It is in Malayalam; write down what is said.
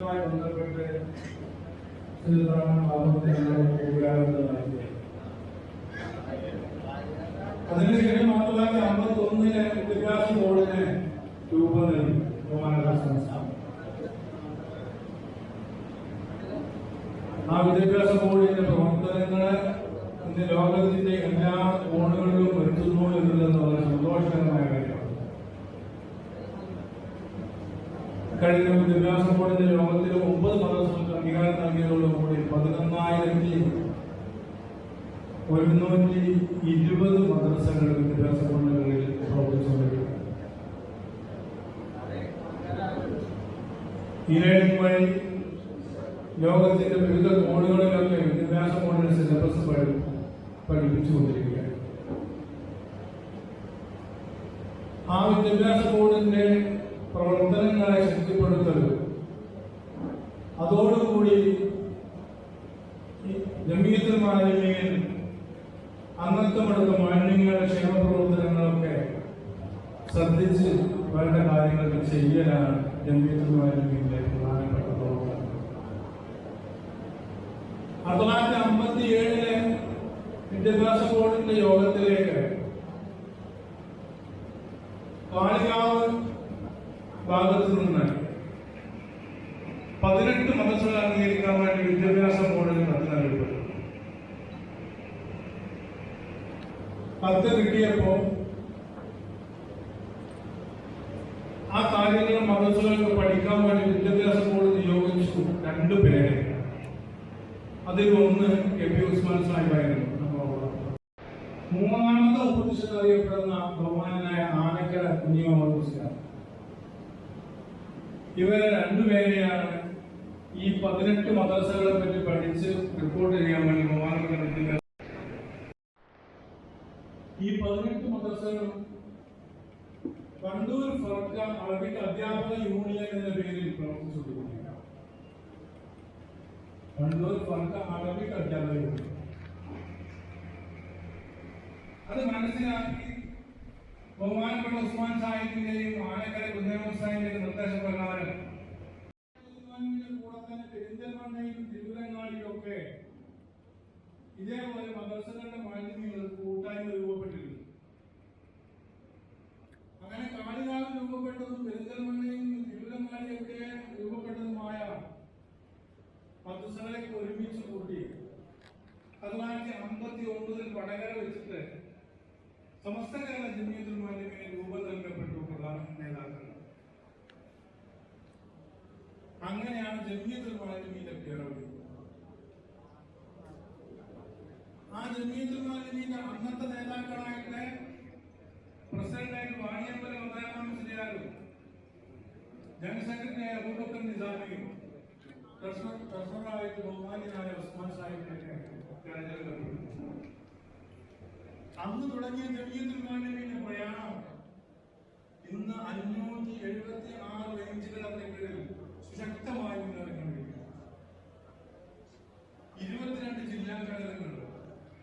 ബന്ധപ്പെട്ട് അതിനുശേഷം 1951 വിദ്യാഭ്യാസ ബോർഡിന് രൂപം നൽകി. ആ വിദ്യാഭ്യാസ ബോർഡിന്റെ പ്രവർത്തനങ്ങളെ ഇന്ന് ലോകത്തിന്റെ എല്ലാ കോണുകളിലും എത്തുന്നു എന്നുള്ളത് വളരെ സന്തോഷകരമായ കാര്യമാണ്. കഴിഞ്ഞ വിദ്യാഭ്യാസ ബോർഡിന്റെ ലോകത്തിലെ 9 മദ്രസകൾക്ക് അംഗീകാരം നൽകിയതോടുകൂടി 11,120 മദ്രസകൾ വിദ്യാഭ്യാസ ബോർഡുകളിൽ പ്രവർത്തിച്ചുകൊണ്ടിരിക്കുന്നു. ഈ വഴി ലോകത്തിന്റെ വിവിധ കോണുകളിലൊക്കെ വിദ്യാഭ്യാസ ബോർഡിന്റെ സിലബസ് പഠിപ്പിച്ചുകൊണ്ടിരിക്കുകയാണ്. ആ വിദ്യാഭ്യാസ ബോർഡിന്റെ പ്രവർത്തനങ്ങളെ ശക്തിപ്പെടുത്തൽ, അതോടുകൂടി ജമീയത്തുൽ മുഅല്ലിമീൻ അംഗത്വമെടുത്ത മാലിന്യങ്ങളുടെ ക്ഷേമ പ്രവർത്തനങ്ങളൊക്കെ ശ്രദ്ധിച്ച് വേണ്ട കാര്യങ്ങൾ ചെയ്യലാണ് ജമീയത്തുൽ മുഅല്ലിമീന്റെ പ്രധാനപ്പെട്ട പ്രവർത്തനം. 1957 വിദ്യാഭ്യാസ ബോർഡിന്റെ യോഗത്തിലേക്ക് കാളികാവ് ഭാഗത്തു നിന്ന് 18 മദ്രസകൾ അംഗീകരിക്കാൻ വേണ്ടി വിദ്യാഭ്യാസ ബോർഡിന് കത്ത് നൽകപ്പെട്ടു. കത്ത് കിട്ടിയപ്പോ ആ കാര്യങ്ങൾ മദ്രസകൾക്ക് പഠിക്കാൻ വേണ്ടി വിദ്യാഭ്യാസ ബോർഡ് നിയോഗിച്ചു 2 പേരെ. അതിൽ ഒന്ന് കെ പി ഉസ്മാൻ സാഹിബായിരുന്നു. മൂന്നാമത്തെ ഉപദേശം അറിയപ്പെടുന്ന ബഹുമാനായ ആനക്കര കുഞ്ഞിമുഹമ്മദ് ഉസ്താദ്. ഇവരെ 2 പേരെയാണ് ഈ 18 മദ്രസകളെ പറ്റി പഠിച്ച് റിപ്പോർട്ട് ചെയ്യാൻ വേണ്ടി ബഹുമാനപ്പെട്ട ഈ 18 മദ്രസകളും കണ്ണൂർ ഫർക്ക അറബിക് അധ്യാപക യൂണിയൻ എന്ന പേരിൽ പ്രവർത്തിച്ചുകൊണ്ടിരിക്കുകയാണ്. കണ്ണൂർ ഫർക്ക അറബിക് അധ്യാപക യൂണിയൻ അത് മനസ്സിലാക്കി ബഹുമാനപ്പെട്ട ഉസ്മാൻ സാഹിബിന്റെയും ആനക്കര കുഞ്ഞിമുഹമ്മദ് സാഹിബിന്റെയും നിർദ്ദേശപ്രകാരം കൂടെ തന്നെ പെരിന്തൽമണ്ണയിലും തിരുവരങ്ങാടിയിലും ഒക്കെ ഇതേപോലെ മദ്രസകളുടെ മാലിന്യങ്ങൾ കൂട്ടായ്മ രൂപപ്പെട്ടിട്ടുണ്ട്. അങ്ങനെ കാളികാവ് രൂപപ്പെട്ടതും പെരിന്തൽമണ്ണയും തിരുവരങ്ങാടിയൊക്കെ രൂപപ്പെട്ടതുമായ മദ്രസകളെ ഒരുമിച്ച് കൂട്ടി 1959 വടകര വെച്ചിട്ട് സമസ്ത കേരള ജമീയത്തുൽ മുഅല്ലിമീന് രൂപം നൽകപ്പെട്ടു പ്രധാന നേതാക്കൾ. അങ്ങനെയാണ് ജമീയത്തുൽ മുഅല്ലിമീന്റെ പിറവി. ആ ജമീയത്തുൽ മുഅല്ലിമീന്റെ അന്നത്തെ നേതാക്കളായിട്ട് പ്രസിഡന്റായിട്ട് വാണിയമ്പലം അബ്ദുറഹ്മാൻ മുസ്ലിയാരും, ജനറൽ സെക്രട്ടറി അബൂബക്കർ നിസാമിയും, ട്രഷററായിട്ട് ബഹുമാന്യനായ ഉസ്മാൻ സാഹിബിനൊക്കെ തെരഞ്ഞെടുക്കപ്പെട്ടു. അന്ന് തുടങ്ങിയ ജമീയത്തുൽ മുഅല്ലിമീന്റെ പ്രയാണം ഇന്ന് 576 റേഞ്ചുകളുടെ കീഴിൽ സുശക്തമായി മുന്നേറിക്കൊണ്ടിരിക്കുന്നു. 22 ജില്ലാ ഘടകങ്ങൾ